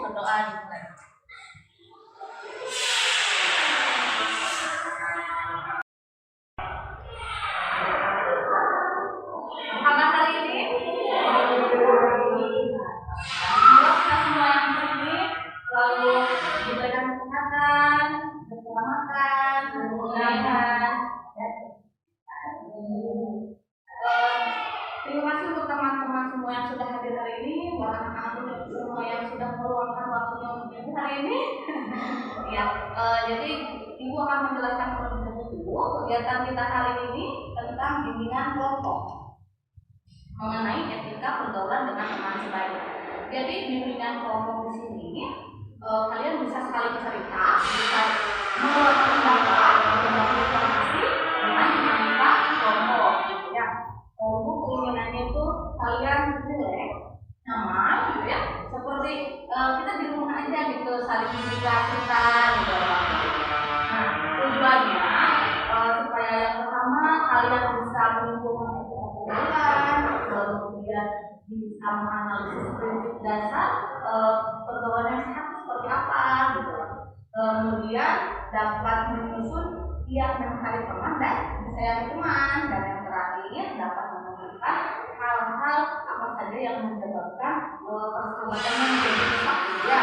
berdoa dimulai. Apa hari ini? Semoga kita semua yang berdiri selalu diberikan kesehatan, keselamatan, kemudahan. Terima kasih untuk teman-teman semua yang sudah hadir hari ini, buat anak-anak semua yang sudah meluangkan waktunya untuk hari ini. Ya, jadi Ibu akan menjelaskan terlebih dahulu kegiatan kita hari ini tentang bimbingan kelompok mengenai etika pergaulan dengan teman sebaya. Jadi bimbingan kelompok di sini kalian bisa saling cerita, bisa mengeluarkan pendapat, berbagi informasi dengan dinamika kelompok. Ya, untuk keinginannya itu kalian relax, nyaman, gitu ya. Seperti kita di rumah aja gitu, saling cerita gitu. Nah, tujuannya supaya yang pertama kalian bisa menyimpulkan pergaulan, kemudian bisa menganalisis prinsip dasar pergaulan yang sehat seperti apa gitu. Kemudian dapat menyusun tiap mencari teman dan menyayangi teman, dan yang terakhir dapat menemukan hal-hal apa saja yang menyebabkan persahabatan menjadi rusak ya.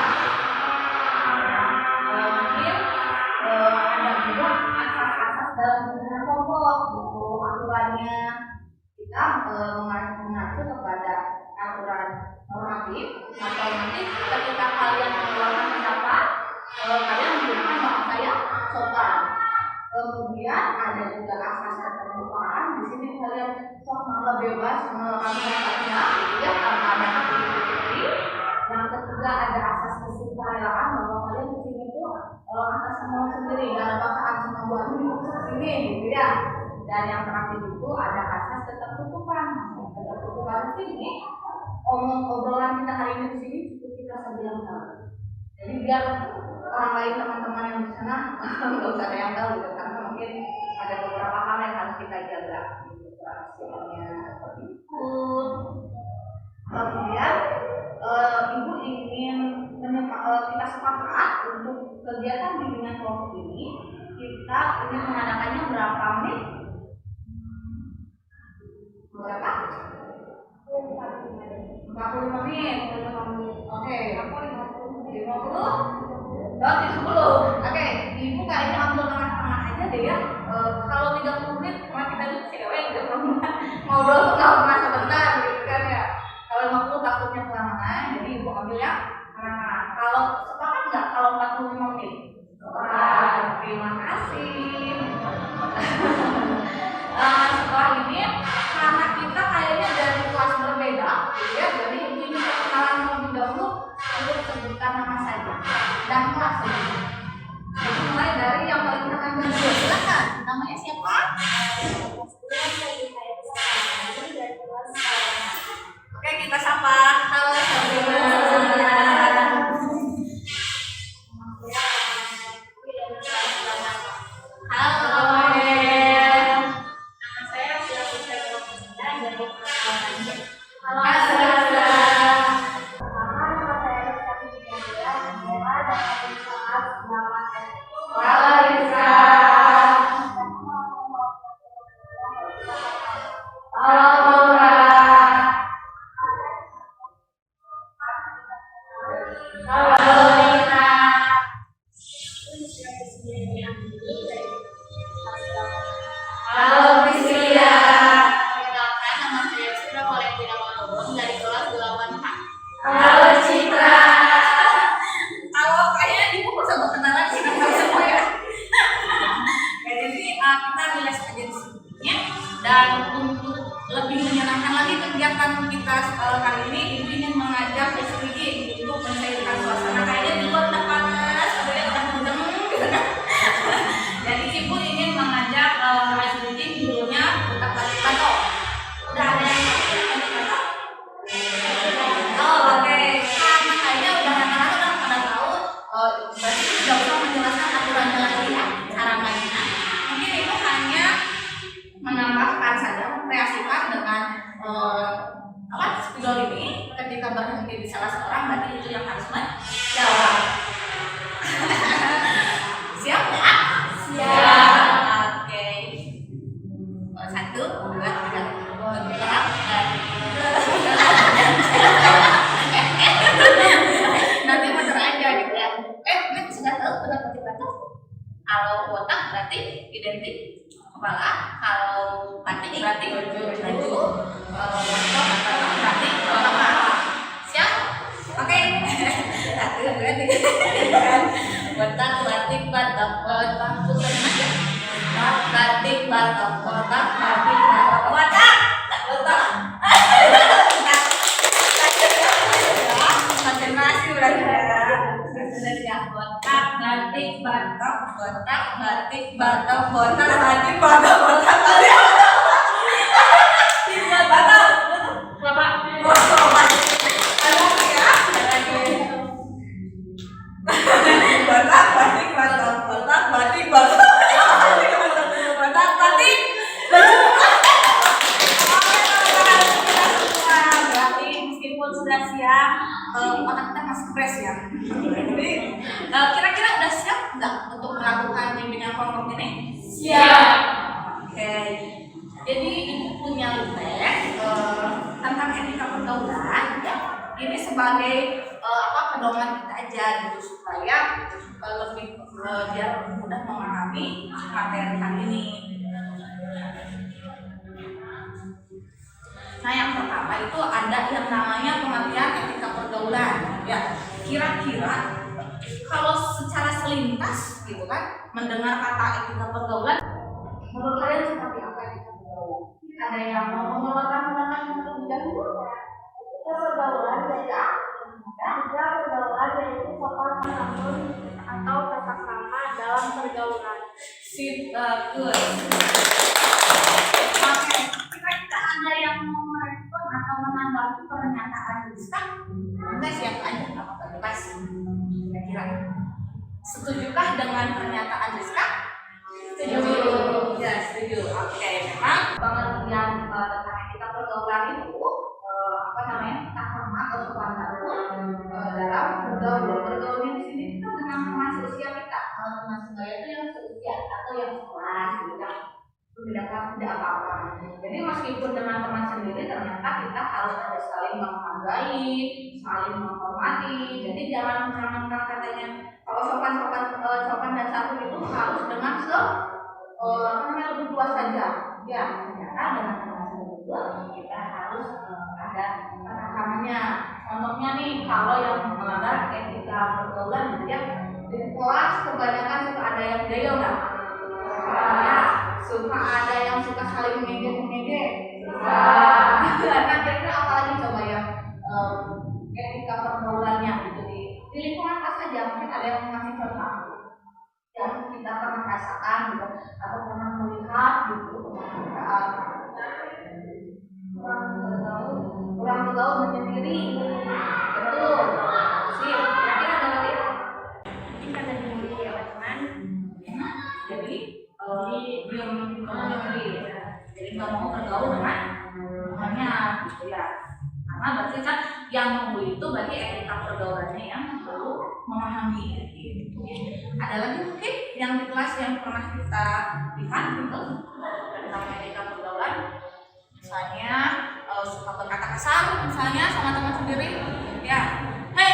Mungkin ada juga asas-asas dalam bimbingan kelompok gitu, aturannya kita mengacu kepada aturan normatif atau nanti ketika kalian mengeluarkan pendapat kalian menggunakan bahasa yang sopan. Kemudian ada juga asas keterbukaan. Di sini kalian sok malah bebas melakukan pendapatnya, ya, tanpa ada hati-hati. Yang ketiga ada asas kesukarelaan, bahwa kalian di sini tuh atas semua sendiri, gak ada paksaan semua buat sini, gitu ya. Dan yang terakhir itu ada asas ketertutupan. Ketertutupan di sini obrolan kita hari ini di sini cukup kita sebilang tahu. Jadi biar orang lain, teman-teman yang di sana nggak usah ada yang tahu gitu, karena mungkin ada beberapa hal yang harus kita jaga gitu, rahasianya seperti itu. Kemudian Ibu ingin kita sepakat untuk kegiatan bimbingan kelompok ini kita ingin mengadakannya berapa menit? Berapa? 45 menit. Oke. 50? Berarti 10. Oke, Ibu kayaknya ambil tengah-tengah aja deh ya. Kalau 30 menit cuma kita itu cewek gitu, ngobrol nggak pernah sebentar gitu kan ya. Kalau 50 takutnya kelamaan, jadi Ibu ambil yang tengah. Kalau sepakat nggak kalau 45 menit? Terima kasih. Setelah ini karena kita kayaknya dari kelas berbeda, ya, jadi ini perkenalan terlebih dahulu untuk sebutkan nama saja dan kelas ini. Jadi mulai dari yang paling dekat dulu, silakan. Namanya siapa? Oke, kita sapa. Halo Sabrina. Halo. Dan untuk lebih menyenangkan lagi kegiatan kita kali ini, Ibu ingin mengajak SPG untuk mencairkan suasana kayaknya Kalau botak berarti identik kepala, kalau batik berarti baju, kalau botak berarti kepala. Siap? Oke. Satu berarti botak, batik, batak, botak, putar aja. Batik, batak, botak, batik, batak, botak, botak. Konsentrasi berarti ya. Botak, batik, batak, botak, batik, batak, botak, batik, batak, botak, batik. Batak. Bapak. Botak, batik, batak, botak, batik, batak, botak, batik. Berarti meskipun sudah siap, otak kita masih fresh ya. Jadi kira-kira udah siap nggak untuk melakukan bimbingan kelompok ini? Siap. Oke. Jadi ibu punya lembar tentang etika pergaulan ya. Ini sebagai pedoman kita aja gitu supaya lebih biar mudah memahami materi hari ini. Nah, yang pertama itu ada yang namanya pengertian etika pergaulan. Ya, kira-kira kalau secara selintas gitu kan mendengar kata etika pergaulan, menurut kalian seperti apa etika pergaulan? Ada yang mau mengeluarkan pendapat terlebih dahulu? Pergaulan ya. Etika pergaulan yaitu sopan santun atau tata krama dalam pergaulan. Sip, good. Oke, kira-kira ada yang mau merespon atau menanggapi pernyataan Rizka? Enggak, siap aja, apa bebas. Kira-kira setujukah dengan pernyataan Rizka? Setuju. Ya, setuju. Oke, memang pengertian tentang etika pergaulan itu tata krama atau sopan santun dalam bergaul. Bergaulnya di sini itu dengan teman seusia kita. Kalau teman sebaya itu yang seusia atau yang sekelas, beda kelas tidak apa-apa. Jadi meskipun dengan teman sendiri, ternyata kita harus ada saling menghargai, saling menghormati. Jadi jangan katanya kalau sopan dan santun itu harus dengan lebih luas saja. Ya, ternyata dengan teman sendiri kita harus ada namanya. Contohnya nih, kalau yang melanggar etika pergaulan gitu ya, di kelas kebanyakan suka ada yang gaya nggak? Suka ada yang suka saling mengejek. Nah, kira-kira apa lagi coba ya etika pergaulannya gitu di lingkungan kelas aja, mungkin ada yang ngasih contoh yang kita pernah rasakan gitu atau pernah melihat gitu kurang bergaul menyendiri. Betul. Sih, kira-kira ada lagi? Mungkin karena dimiliki oleh teman. Jadi belum menyendiri. Jadi nggak mau bergaul dengan temannya, gitu ya. Karena berarti kan yang mau itu berarti etika pergaulannya yang perlu memahami. Gitu. Ada lagi mungkin yang di kelas yang pernah kita lihat gitu tentang etika pergaulan, misalnya suka berkata kasar misalnya sama teman sendiri ya, hei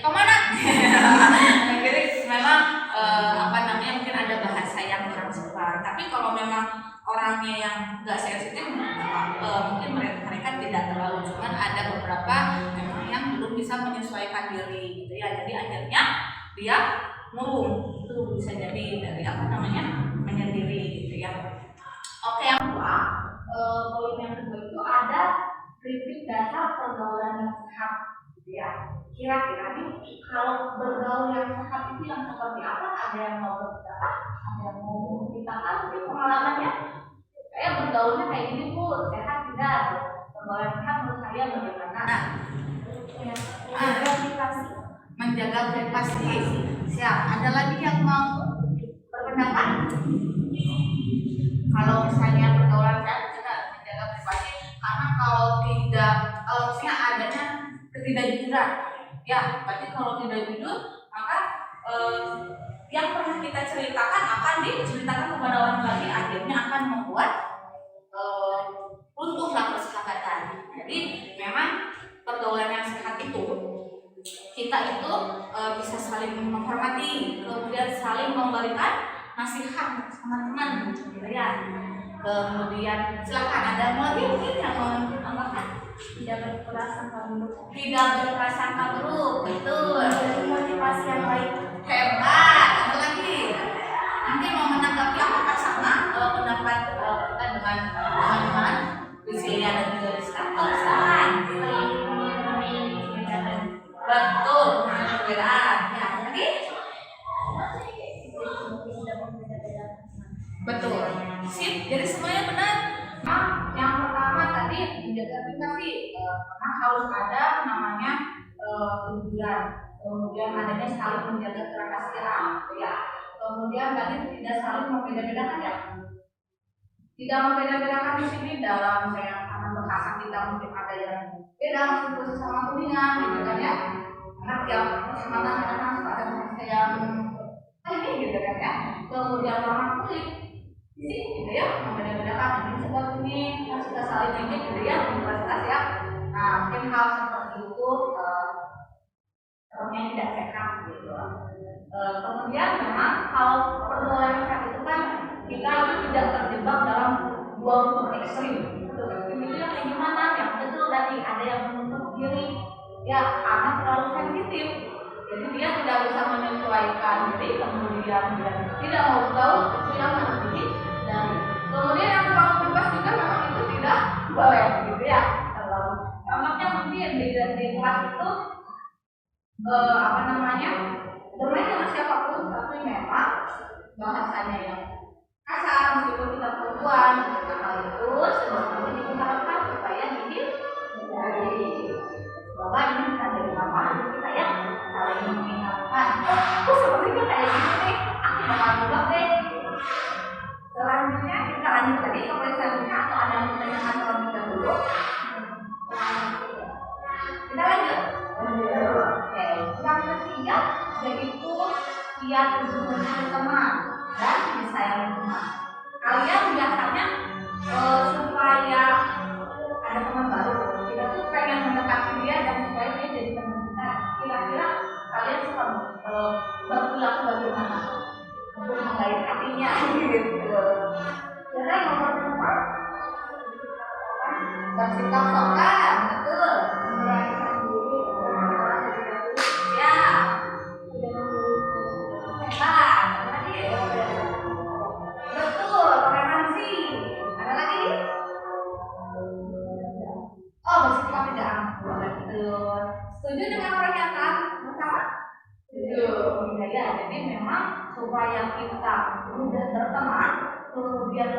kemana? Jadi memang mungkin ada bahasa yang kurang sopan, tapi kalau memang orangnya yang nggak sensitif mungkin mereka tidak terlalu, cuman ada beberapa memang yang belum bisa menyesuaikan diri gitu ya, jadi akhirnya dia murung, itu bisa jadi dari menyendiri gitu ya. Oke, yang kedua, poin yang kedua itu ada prinsip dasar pergaulan yang sehat gitu ya. Kira-kira nih kalau bergaul yang sehat itu yang seperti apa? Ada yang mau berbicara? Ada yang mau menceritakan mungkin pengalamannya? Kayak bergaulnya kayak gini Bu, sehat tidak? Pergaulan sehat menurut saya bagaimana? Menjaga privasi. Siap. Ada lagi yang mau berpendapat? Kalau misalnya pergaulan sehat kita menjaga privasi, karena kalau misalnya adanya ketidakjujuran, ya berarti kalau tidak jujur maka yang pernah kita ceritakan akan diceritakan kepada orang lain, akhirnya akan membuat runtuhlah persahabatan. Jadi memang pergaulan yang sehat itu kita itu bisa saling menghormati, kemudian saling memberikan nasihat sama teman gitu ya. Kemudian silakan ada mau mungkin yang mau menambahkan. Tidak berprasangka buruk. Tidak berprasangka buruk, betul. Motivasi yang baik. Hebat. Ada lagi. Nanti mau menanggapi apakah sama pendapat kita dengan teman-teman Lucia dan juga Rizka? Silakan. Betul. Perbedaan. Ya, lagi. Betul. Sip. Jadi semuanya benar. Nah, yang pertama tadi menjaga privasi. Karena harus ada namanya kejujuran. Kemudian adanya saling menjaga kerahasiaan, ya. Kemudian tadi tidak saling membeda-bedakan ya. Tidak membeda-bedakan di sini dalam saya karena bahasa kita mungkin ada yang beda meskipun sama kuningan gitu kan ya. Karena tiap kesempatan kita kan suka ada bahasa yang ini gitu kan ya. Kemudian warna kulit di sini gitu ya, membeda-bedakan ini sebab ini kita saling ini gitu ya, universitas ya. Nah mungkin hal seperti itu yang tidak sehat gitu. Kemudian memang kalau pertoleransi itu kan kita itu tidak terjebak dalam dua kutub ekstrim. Ekstrim itu yang kayak gimana? Yang betul tadi ada yang menutup diri, ya karena terlalu sensitif. Jadi dia tidak bisa menyesuaikan diri, kemudian dia tidak mau tahu itu yang harus dihindari. Kemudian yang terlalu bebas juga memang itu tidak boleh gitu ya. Terlalu anaknya mungkin di kelas itu apa namanya bermain dengan siapapun, tapi memang bahasanya yang kasar meskipun kita perempuan. Hal itu sebetulnya diharapkan supaya dihindari. Bahwa ini bisa jadi manfaat kita ya, saling mengingatkan. Sepertinya kayak gini nih, aku bakal juga deh. Selanjutnya kita lanjut lagi ke poin selanjutnya atau ada yang pertanyaan terlebih dahulu? Kita lanjut. Oke, yang ketiga yaitu lihat hubungan teman dan disayangi teman. Kalian biasanya supaya ada teman baru, kita tuh pengen mendekati dia dan supaya dia jadi teman kita. Kira-kira kalian suka berperilaku bagaimana untuk menggait hatinya gitu? Jadi nomor 4 bersikap sopan, betul. Setuju dengan pernyataan bersama? Setuju. Ya, jadi memang supaya kita mudah berteman, kemudian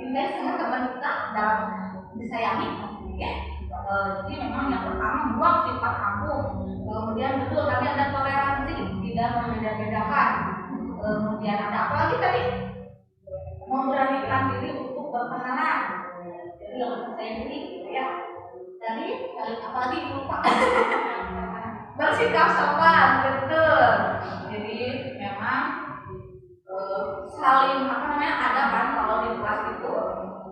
intens dengan teman kita dalam disayangi, ya. Jadi memang yang pertama buang sifat angkuh. Kemudian betul tadi ada toleransi, tidak membeda-bedakan. Kemudian ada apa lagi tadi? Memberanikan diri untuk berkenalan. Jadi yang percaya diri, gitu ya. Jadi apa lagi lupa? Bersikap sopan, betul. Jadi memang saling apa namanya ada kan kalau di kelas itu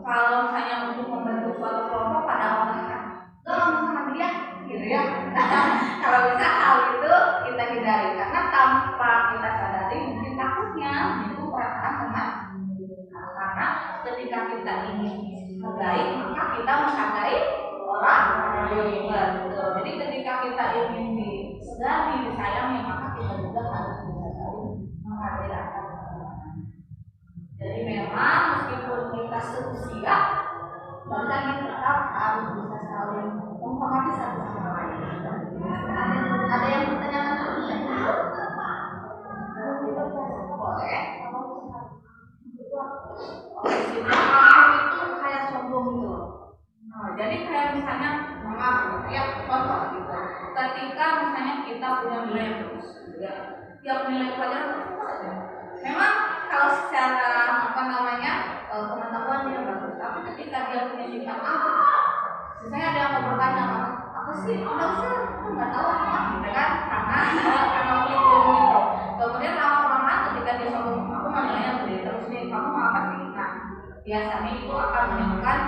kalau misalnya untuk membentuk suatu kelompok pada awalnya ngomong sama dia gitu ya. Kalau bisa hal itu kita hindari karena tanpa kita sadari mungkin takutnya itu perasaan teman. Karena ketika kita ingin menghargai maka kita menghargai orang lain. Betul. Jadi ketika kita ingin disegani, disayangi maka kita juga harus bisa saling menghargai antar teman. Jadi memang meskipun kita seusia, lagi tetap harus bisa saling menghormati satu sama lain. Ada yang bertanya dulu ya? Boleh. Itu kayak sombong gitu. Jadi kayak misalnya maaf ya contoh gitu. Ketika misalnya kita punya nilai terus, ya, tiap nilai pelajaran terus saja. Memang kalau secara apa namanya pengetahuannya bagus, tapi ketika dia punya sifat misalnya ada yang mau bertanya apa sih? Nggak usah, aku nggak tahu apa, gitu kan? Karena itu. Kemudian lama-lama ketika dia sombong, aku mau nilainya gede terus nih, kamu mau apa sih? Nah, biasanya itu akan menyebabkan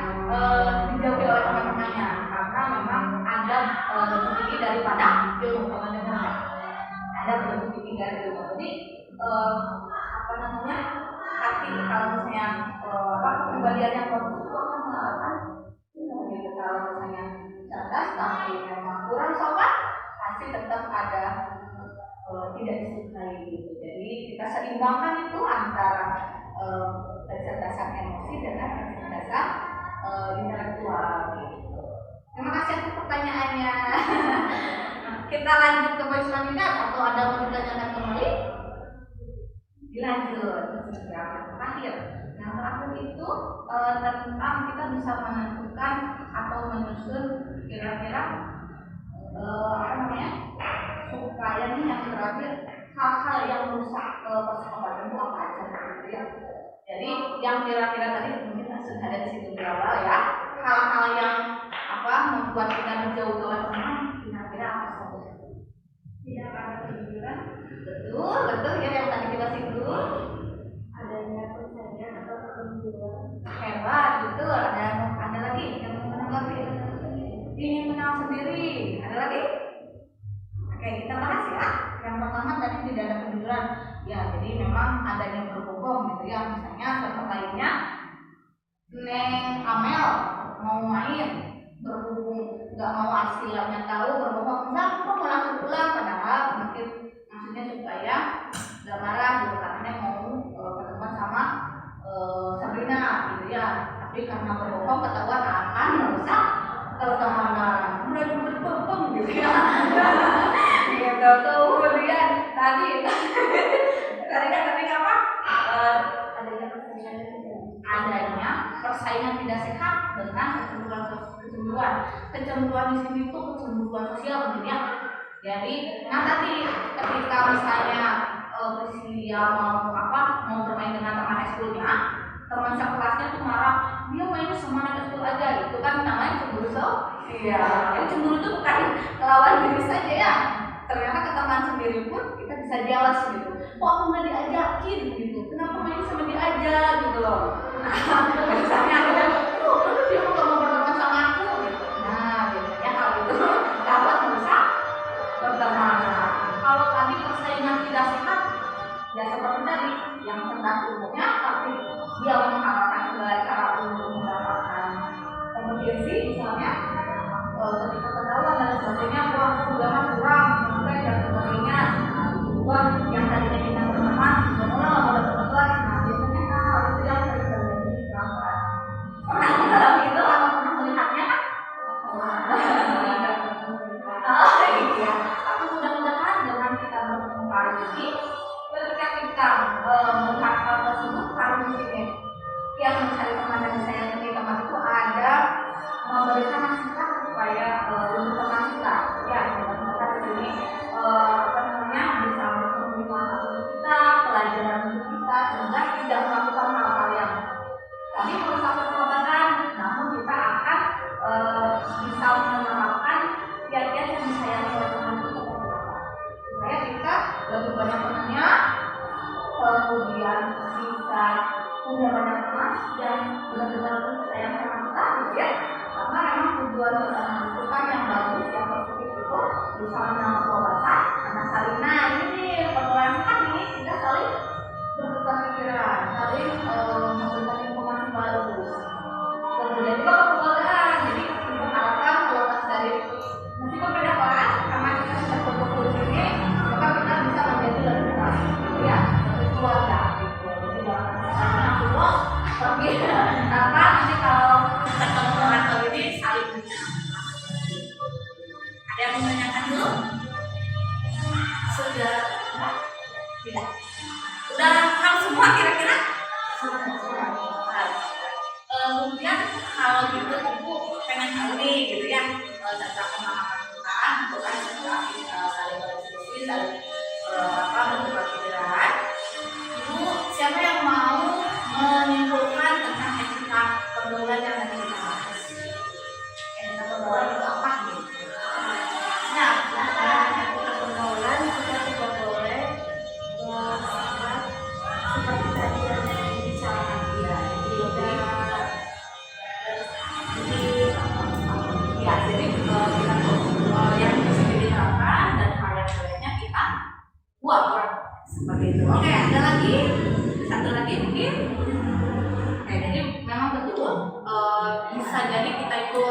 dijauhi oleh teman-temannya karena memang ada lebih tinggi daripada ilmu teman-teman. Ada lebih tinggi dari ilmu. Jadi apa namanya kalau misalnya kepribadian yang bagus itu akan mengalahkan gitu. Kalau misalnya cerdas tapi memang kurang sopan, pasti tetap ada tidak disukai gitu. Jadi kita seimbangkan itu antara kecerdasan emosi dengan kecerdasan intelektual gitu. Terima kasih atas pertanyaannya. Kita lanjut ke poin selanjutnya atau ada mau ditanyakan kembali? Dilanjut. Yang terakhir. Yang terakhir itu tentang kita bisa menentukan atau menyusun kira-kira supaya nih yang terakhir hal-hal yang merusak persahabatan itu apa aja gitu ya. Jadi yang kira-kira tadi mungkin sudah ada di situ di awal ya. Hal-hal yang membuat kita berjauh-jauhan teman kira-kira apa saja? Tidak ada kejujuran. Betul ya yang tadi kita singgung. Adanya persaingan atau kecemburuan. Hebat, betul. Ada lagi yang menanggapi. Ingin menang sendiri. Ada lagi? Oke, kita bahas ya. Yang pertama tadi tidak ada kejujuran. Ya, jadi memang adanya berbohong gitu ya. Misalnya contoh lainnya, Neng Amel mau main, berhubung nggak mau hasilnya tahu, berbohong enggak, kok mau langsung pulang, padahal mungkin maksudnya supaya nggak marah gitu karena mau ketemu sama Sabrina gitu ya. Tapi karena berbohong ketahuan akan merusak pertemanan, berbohong gitu ya. Gitu. Kemudian tadi apa? Adanya persaingan tidak sehat dengan kecemburuan. Kecemburuan di sini tuh kecemburuan sosial gitu ya. Jadi, tadi ketika misalnya Priscilia mau bermain dengan teman ekskulnya, teman sekelasnya tuh marah, dia mainnya sama anak ekskul aja, itu kan namanya cemburu sosial. Jadi cemburu itu bukan lawan diri saja ya. Ternyata ke teman sendiri pun kita bisa jealous gitu. Kok aku nggak diajakin gitu? Kenapa main sama dia aja gitu loh? Nah, misalnya aku kan, dia mau berteman sama aku gitu. Nah, biasanya hal itu dapat merusak pertemanan. Kalau tadi persaingan tidak sehat, ya seperti tadi yang cerdas umumnya, tapi dia mengharapkan segala cara untuk mendapatkan kompetisi, misalnya ketika ketahuan dan sebagainya, wah ulama kurang, dan sebagainya. Wah, yang tadinya kita berteman, semula mau berteman lagi. Nah, biasanya hal itu yang sering terjadi di kelas. Pernah dalam itu atau pernah melihatnya kan? Iya. Tapi mudah-mudahan dengan kita bertemu kali ini, ketika kita melihat hal tersebut, kali ini yang mencari teman dan saya dari teman itu ada memberikan nasihat supaya untuk teman kita, ya teman-teman di sini bisa berkomunikasi untuk kita, pelajaran untuk kita, sehingga tidak melakukan hal-hal yang tadi merusak persahabatan, namun kita akan bisa menerapkan kiat-kiat yang disayangi oleh teman itu seperti apa, supaya kita lebih banyak temannya, kemudian bisa punya banyak teman yang benar-benar sayang sama kita, ya. Karena memang tujuan itu kan yang bagus, yang positif itu bisa menambah wawasan, karena saling ini pertemuan kami kita saling bertukar pikiran, saling memberikan informasi baru. Kemudian juga kekeluargaan, jadi kita harapkan terlepas dari meskipun beda kelas, karena kita sudah berkumpul di sini, maka kita bisa menjadi lebih dekat, ya, lebih keluarga. Jadi jangan aku bos pergi, karena nanti kalau ketemu atau ini saling ada yang menanyakan dulu? Sudah? Tidak. Udah paham semua kira-kira? Kemudian kalau gitu ibu pengen tahu nih gitu ya, tentang pemahaman kita, bukan setelah saling berdiskusi, saling bertukar pikiran. Ibu siapa yang mau menyimpulkan tentang etika pergaulan yang tadi kita bahas? Etika pergaulan itu apa nih? Nah, etika pergaulan kita tidak boleh bersikap seperti tadi yang dibicarakan dia. Jadi kita yang bisa diterapkan dan hal yang lainnya kita buat seperti itu. Oke, ada lagi? Satu lagi mungkin. Nah, jadi memang betul bisa jadi kita itu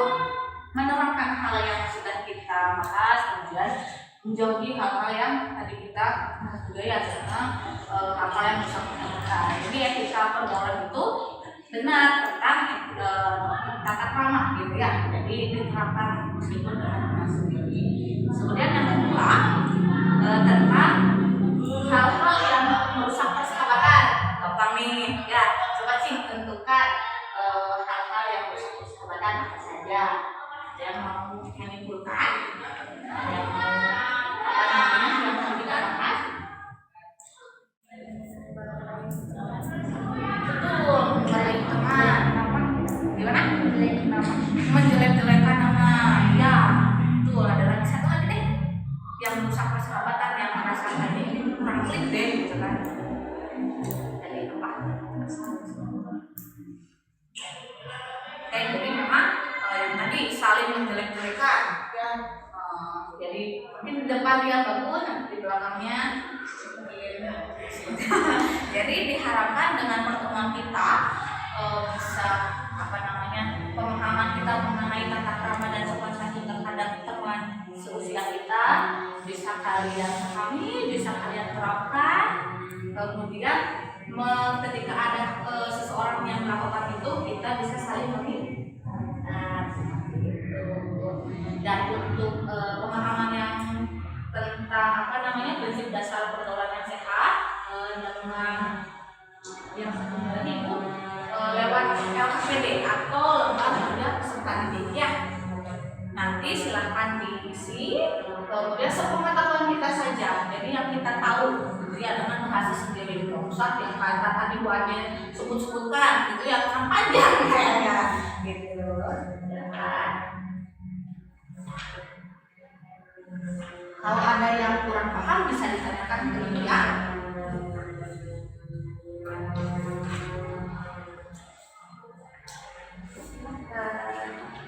menerapkan hal yang sudah kita bahas, kemudian menjauhi hal-hal yang tadi kita bahas juga ya, karena hal-hal yang bisa menyenangkan. Jadi etika pergaulan itu benar tentang tata krama gitu ya. Jadi diterapkan meskipun dengan orang sendiri. Kemudian yang kedua tentang hal-hal yang merusak persahabatan. Gampang nih ya. Coba sih tentukan hal-hal yang merusak persahabatan apa saja yang mau menimbulkan yang tadi kita bahas. Betul, meraih teman. Gimana? Menjelek-jelekan nama. Ya, tuh ada lagi satu lagi deh yang merusak persahabatan, yang merasa tadi kurang klik deh gitu kan. Jadi apa? Oke, jadi memang yang tadi saling menjelek-jelekan ya. Jadi mungkin di depan dia bagus, nanti di belakangnya jadi diharapkan dengan pertemuan kita bisa pemahaman kita mengenai tata krama dan sopan santun terhadap teman seusia kita bisa kalian pahami, bisa kalian terapkan. Kemudian ketika ada seseorang yang melakukan itu, kita bisa saling mengingatkan gitu. Dan untuk pemahaman yang tentang prinsip dasar pergaulan yang sehat dengan yang sebenarnya itu lewat LKPD atau lembar kerja peserta didik ya. Nanti silahkan diisi, kemudian sepengetahuan kita saja. Jadi yang kita tahu gitu ya, dengan bahasa sendiri, tidak usah yang kata tadi buatnya sebut-sebutkan gitu ya, kan panjang kayaknya gitu ya kan. Kalau ada yang kurang paham bisa ditanyakan ke ibu ya.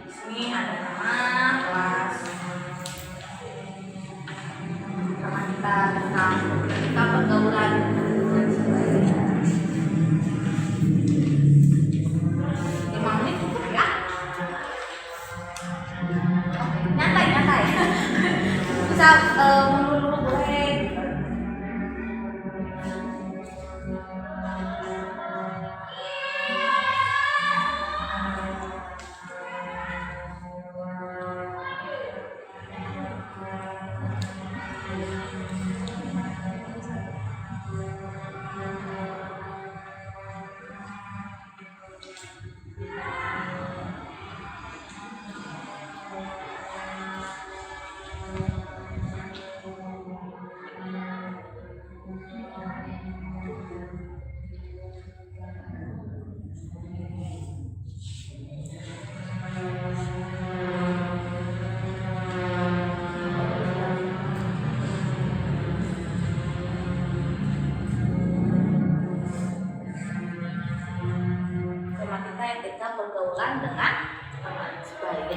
Di sini ada nama kelas sama kita tentang etika pergaulan dan sebagainya. 5 menit cukup ya. Nyantai. Bisa mundur dulu boleh. Etika pergaulan dengan teman sebaya.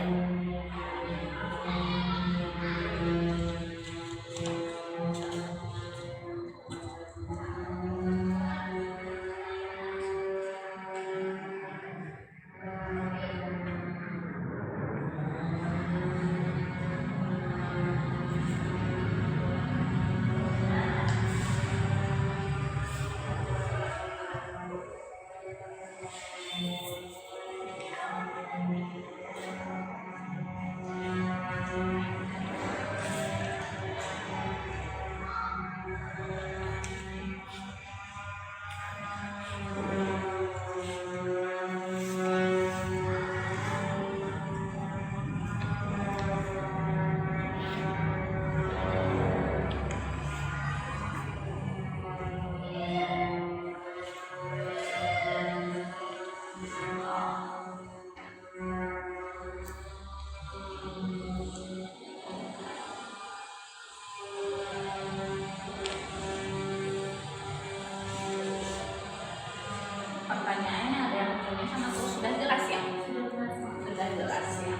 Pertanyaannya ada yang punya sama sudah jelas ya? Sudah jelas ya.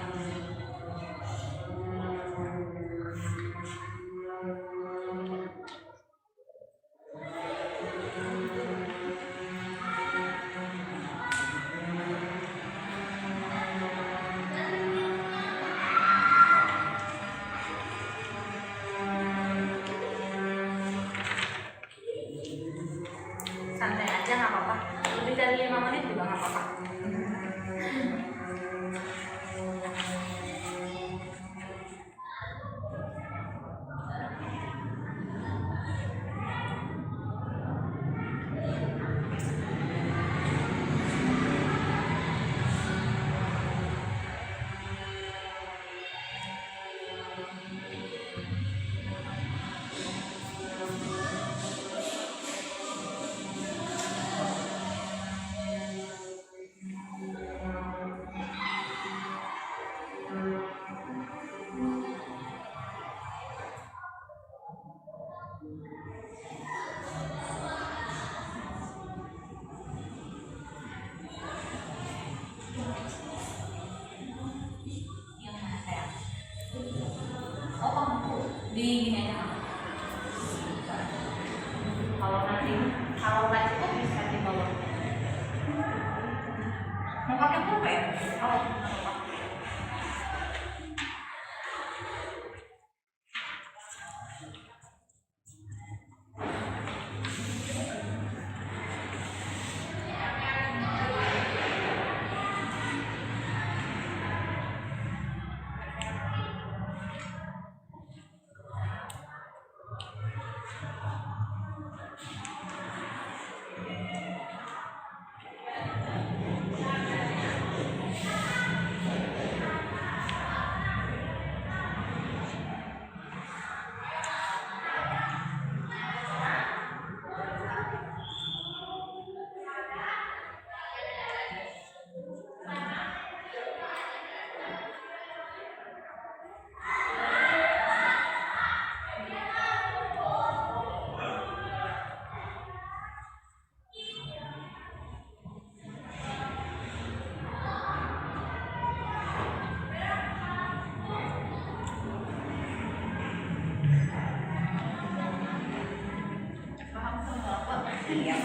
Kalau nggak cukup bisa dibawa. Mau pakai pulpen? Oh, paham semua kok. Iya.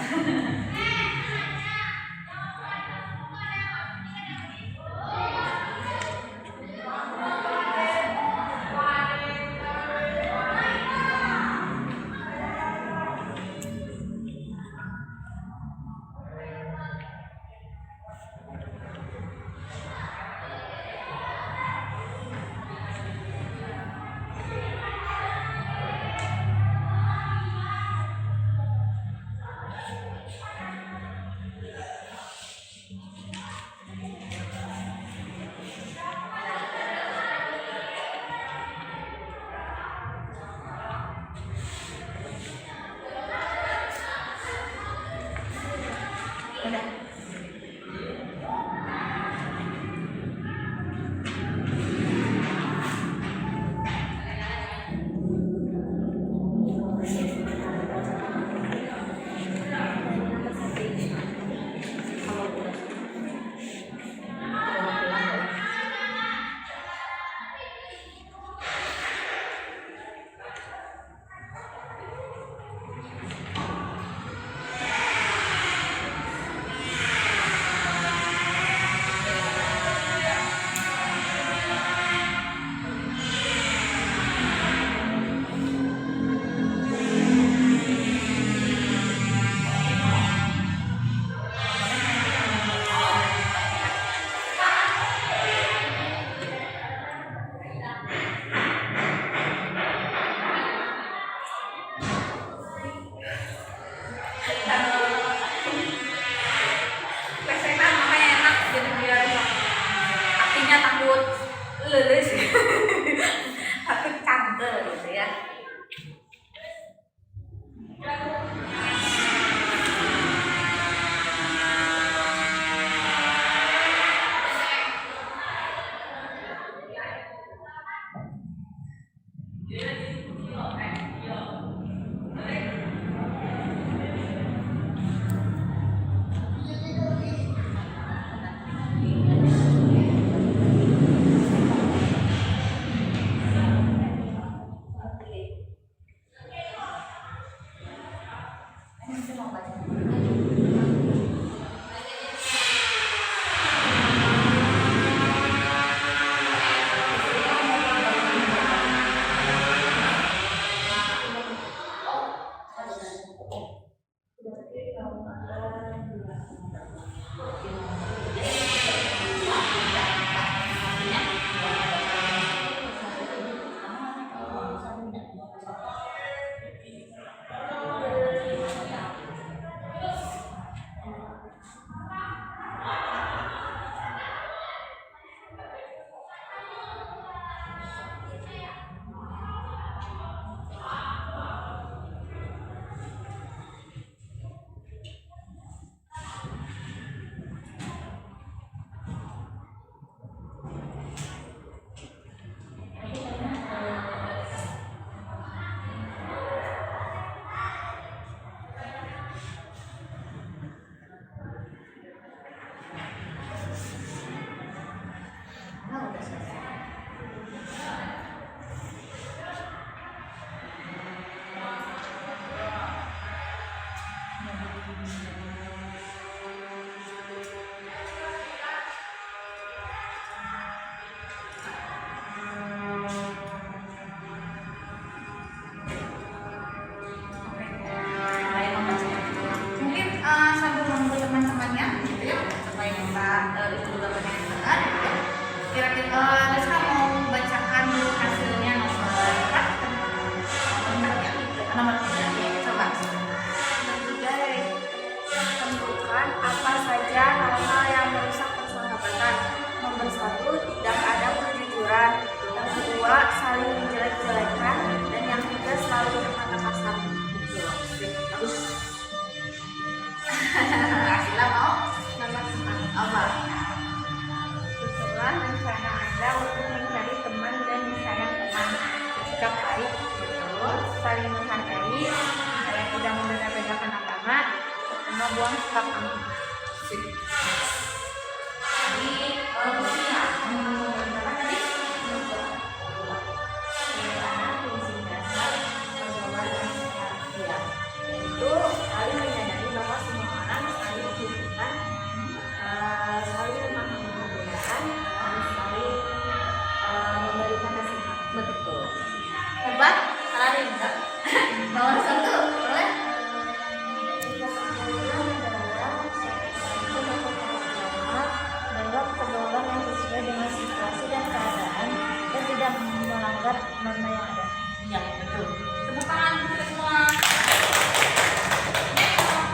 Plesetan makanya enak jadi biar apinya takut lulus takut cantel gitu ya. Mungkin sambil menunggu teman-temannya gitu ya, supaya kita itu juga benar-benar gitu ya. Kira-kira Rizka mau bacakan dulu hasilnya nomor berapa? Nomor 3 ya, coba. Tentukan apa saja hal-hal yang merusak persahabatan. Nomor 1, tidak ada kejujuran. Yang kedua, saling menjelek-jelekan. Dan yang ketiga, selalu berkata kasar. Bagus. Asila mau? Nomor 4, Apa? susulan rencana Anda untuk mencari teman dan disayang teman. Sikap baik, saling menghargai, tidak membeda-bedakan agama, sama buang sikap angkuh. Sip. Jadi berapa tadi? Bagaimana fungsi dasar pergaulan yang sehat? Iya. Itu saling menyadari bahwa semua orang saling membutuhkan, saling memahami perbedaan, dan saling memberikan nasihat. Betul. Hebat. Lari enggak? Nomor 1 boleh? Jika pergaulan adalah suatu agama, bahwa pergaulan yang sesuai dengan situasi dan keadaan dan tidak melanggar norma yang ada. Iya, betul. Tepuk tangan kita semua.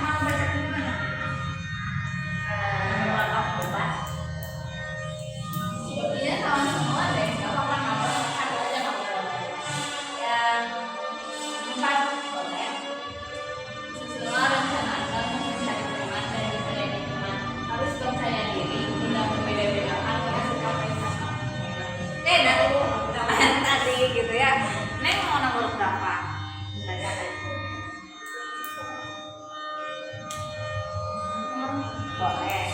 Mau baca di mana? Bebas. Iya, sama semua deh. Gak apa-apa, nggak apa-apa. Satu aja nggak apa-apa. Yang 4 boleh. Sesuai rencana Anda mencari teman dan disayang teman. Harus percaya diri, tidak berbeda-bedakan pada sikap prestasi. Dari tadi gitu ya. Neng mau nomor berapa? Baca aja. Boleh.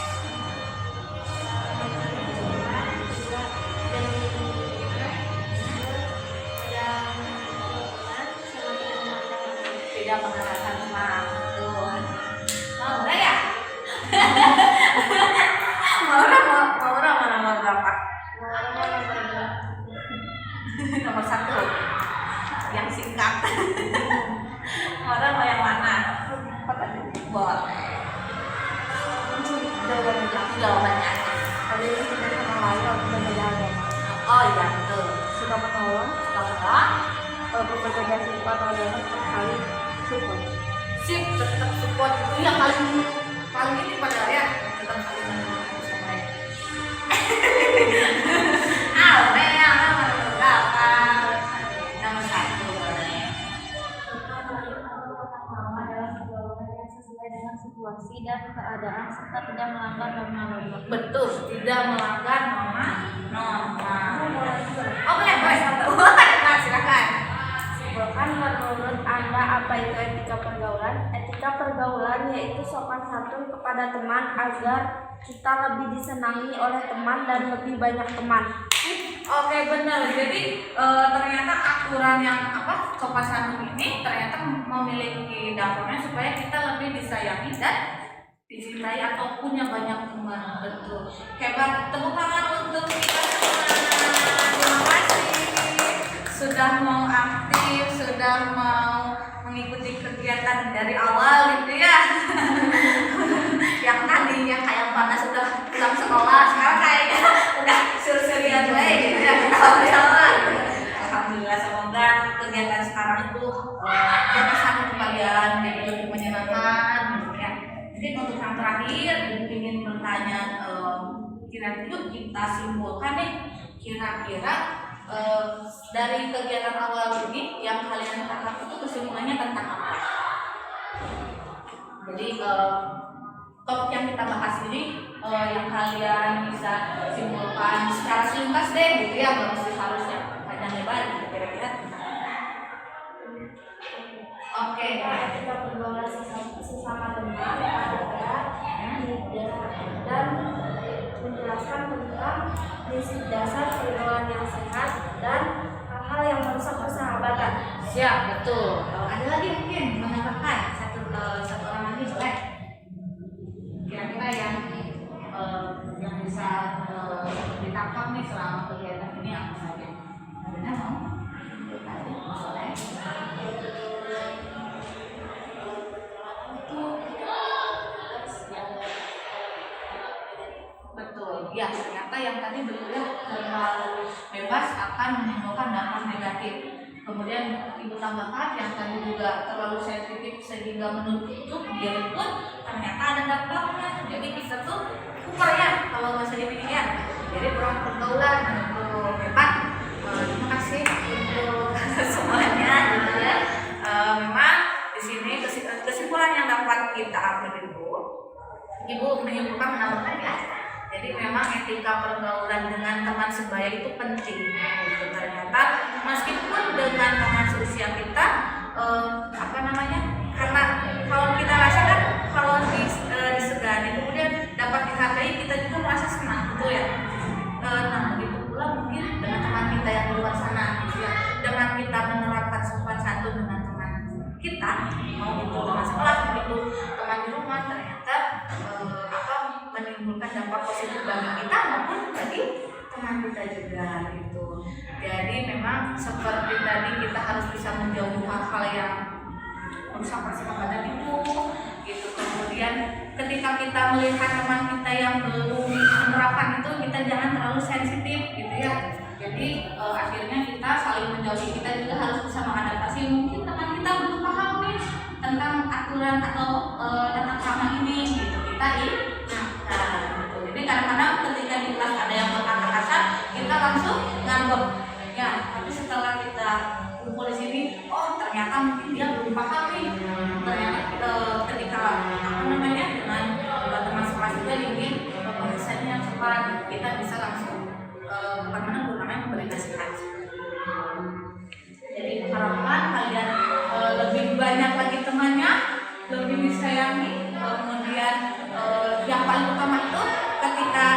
Tidak mengenalkan teman. Betul. Mau nggak ya? mau nomor berapa? Nomor 1 yang singkat. Mau yang mana? Boleh. Jawabannya aja. Ada yang tidak sama lain atau berbeda agama. Oh iya betul. Suka menolong, Suka menolong. berbeda sifat atau agama sekali support. Sip, tetap support itu yang paling ini padahal ya tetap saling mendukung sama mereka. Yang nomor berapa? Nomor 1 boleh. Pertama adalah pergaulan yang sesuai dengan situasi dan keadaan serta tidak melanggar norma-norma. Betul, tidak melanggar norma. Oh boleh satu. Nah, silakan. Simpulkan menurut Anda apa itu etika pergaulan? Etika pergaulan yaitu sopan santun kepada teman agar kita lebih disenangi oleh teman dan lebih banyak teman. Oke benar. Jadi ternyata aturan yang sopan santun ini ternyata memiliki dampaknya supaya kita lebih disayangi dan dicintai atau punya banyak teman. Betul. Hebat. Tepuk tangan untuk kita semua. Terima kasih sudah mau aktif, sudah mau mengikuti kegiatan dari awal gitu ya. Yang tadinya kayak panas sudah pulang sekolah, sekarang kayaknya udah sur-surian lagi gitu ya. Alhamdulillah, semoga kegiatan sekarang itu berkesan untuk kalian dan lebih menyenangkan gitu ya. Mungkin untuk yang terakhir ingin bertanya, kira-kira kita simpulkan nih, kira-kira dari kegiatan awal ini yang kalian tangkap itu kesimpulannya tentang apa? Jadi topik yang kita bahas ini yang kalian bisa simpulkan secara singkat deh gitu ya, nggak mesti harus yang panjang lebar gitu, kira-kira tentang apa? Oke. Kita pergaulan sesama teman adalah tidak dan menjelaskan tentang prinsip dasar pergaulan yang sehat dan hal-hal yang merusak persahabatan. Siap, betul. Ada lagi mungkin menambahkan satu orang lagi boleh? ya ternyata yang tadi berkuliah terlalu bebas akan menimbulkan dampak negatif. Kemudian ibu tambahkan yang tadi juga terlalu sensitif sehingga menutup diri pun ternyata ada dampaknya. Jadi kita tuh super ya kalau bahasa demikian. Jadi ruang pergaulan untuk hebat. Terima kasih untuk semuanya gitu ya. Memang di sini kesimpulan yang dapat kita ambil itu, ibu menyimpulkan menambahkan ya. Jadi memang etika pergaulan dengan teman sebaya itu penting. Gitu. Ternyata meskipun dengan teman seusia kita, karena kalau kita rasakan kalau disegani kemudian dapat dihargai, kita juga merasa senang gitu ya. Nah begitu pula mungkin dengan teman kita yang di luar sana, gitu ya. Dengan kita menerapkan sopan santun dengan teman kita, mau itu teman sekolah, begitu teman di rumah, ternyata menimbulkan dampak positif bagi kita maupun bagi teman kita juga gitu. Jadi memang seperti tadi kita harus bisa menjauhi hal-hal yang merusak persahabatan itu gitu. Kemudian ketika kita melihat teman kita yang belum menerapkan itu, kita jangan terlalu sensitif gitu ya. Jadi akhirnya kita saling menjauhi, kita juga harus bisa mengadaptasi. Mungkin teman kita belum paham nih tentang aturan atau tentang sama ini gitu. Kita jadi kadang-kadang ketika di kelas ada yang berkata kasar, kita langsung ngambek ya. Tapi setelah kita kumpul di sini, oh ternyata mungkin dia belum paham nih. Ternyata ketika dengan teman sekelas juga ingin pemeriksaan yang cepat, kita bisa langsung memberi nasihat. Jadi harapkan kalian lebih banyak lagi temannya, lebih disayangi. Kemudian yang paling utama itu ketika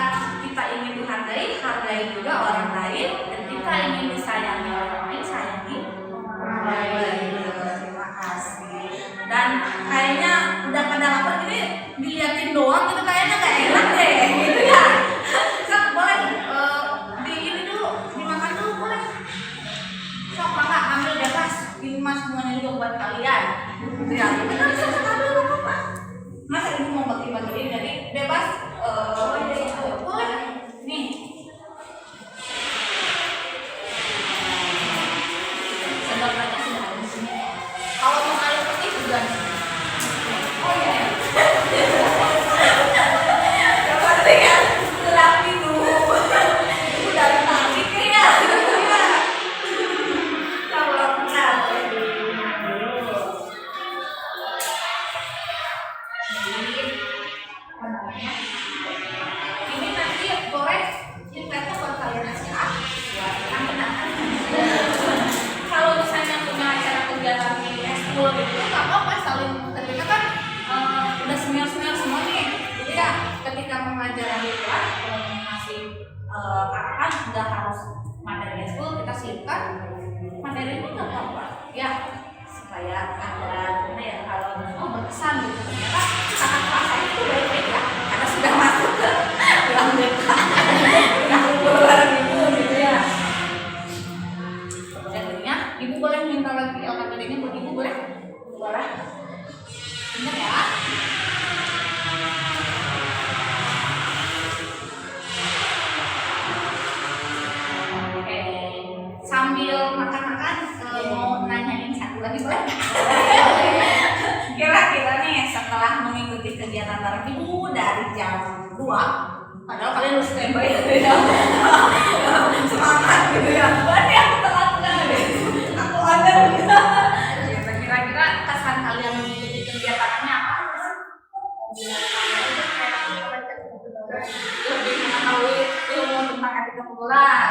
kita ingin dihargai, hargai juga orang lain. Ketika ingin disayangi orang lain, sayangi orang lain. Terima kasih. Dan kayaknya udah pada lapar ini diliatin doang gitu, kayaknya gak enak deh gitu ya. Sok boleh di ini dulu, dimakan dulu boleh. Sok mangga ambil bebas, ini mas semuanya juga buat kalian. Gitu ya. Kita bisa ambil apa-apa. Masa ibu mau bagi-bagi, jadi bebas boleh nih. Sedang banyak sudah di sini. Kalau mau air putih juga. Oh ya. Yang penting ya gelap minum. Udah tadi kayaknya. Kalau benar. Ini nanti boleh kita buat kalian aja buat kenang-kenangan. Kalau misalnya punya acara kegiatan di eskul gitu nggak apa-apa, saling ketika kan udah senior semua nih, jadi ya ketika mengajar di kelas masih kan udah harus materi eskul, kita selipkan materinya nggak apa-apa ya, supaya ada kalau berkesan gitu. Ternyata kakak kelas saya itu baik-baik ya, karena sudah masuk ke dalam depan yang keluar gitu ya. Jadinya ibu boleh minta lagi LKPD-nya buat ibu, boleh? Boleh. Bener ya. Oke, sambil makan-makan mau nanyain satu lagi boleh? Kira-kira nih setelah mengikuti kegiatan bareng ibu dari jam 2, padahal kalian harus standby ya, semangat gitu ya. Berarti aku telat kan? Aku ada. Kira-kira kesan kalian mengikuti kegiatannya apa? Lebih mengetahui ilmu tentang etika pergaulan.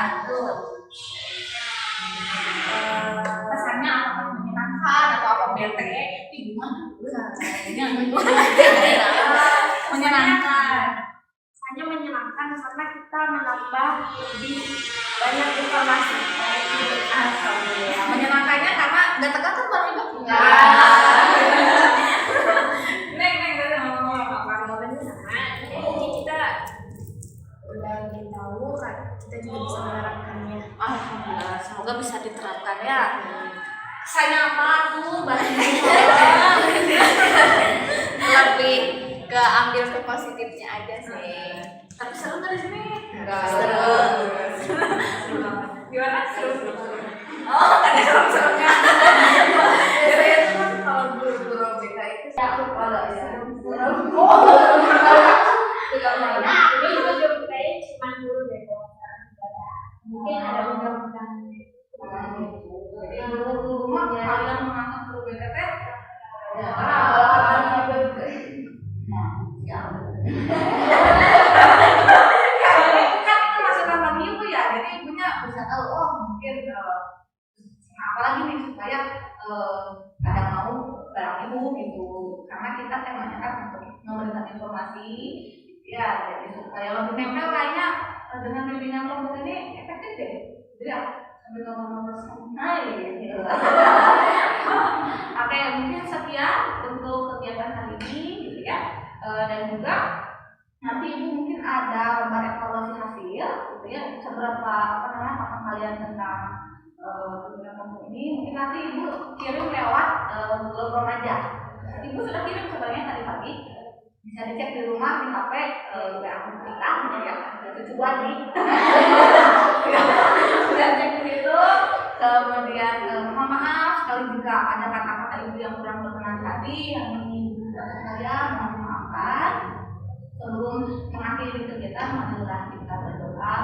Pesannya apakah menyenangkan atau apa bete? Gimana? Menyenangkan. Hanya menyenangkan karena kita menambah lebih banyak informasi. Alhamdulillah. Menyenangkannya karena gak tegang kan baru ingat enggak? Neng ngomong apa ngobrolnya sama. Jadi kita udah lebih tahu kan, kita juga bisa menerapkannya. Alhamdulillah, semoga bisa diterapkan ya. Saya apa tuh balik lebih ke ambil ke positifnya aja sih. Tapi seru nggak di sini? Seru. Gimana? Seru. Oh, ada seru-serunya. Biasanya tuh kan kalau guru-guru BK itu kalau seru. Nah, ini juga kayaknya cuma dulu deh kok. Mungkin ada undang-undang. Jadi guru-guru mah kalian menganggap guru BK teh kan itu masih tambah ibu ya, jadi ibunya bisa tahu oh mungkin apalagi nih supaya ada mau barang ibu gitu, karena kita temanya kan untuk memberikan informasi ya, jadi supaya lebih nempel kayaknya dengan bimbingan kelompok ini efektif deh, jadi ya sambil ngomong-ngomong santai gitu. Oke, mungkin sekian untuk kegiatan hari ini gitu ya. Dan juga nanti ibu mungkin ada lembar evaluasi hasil gitu ya, seberapa paham kalian tentang kegiatan kelompok ini, mungkin nanti ibu kirim lewat Google Form aja. Ibu sudah kirim sebenarnya tadi pagi, bisa dicek di rumah di HP WA kita ya, cucu nih sudah cek di situ. Kemudian mohon maaf sekali jika ada kata-kata ibu yang kurang berkenan tadi yang ingin saya mohon maafkan. Sebelum mengakhiri kegiatan, marilah kita berdoa.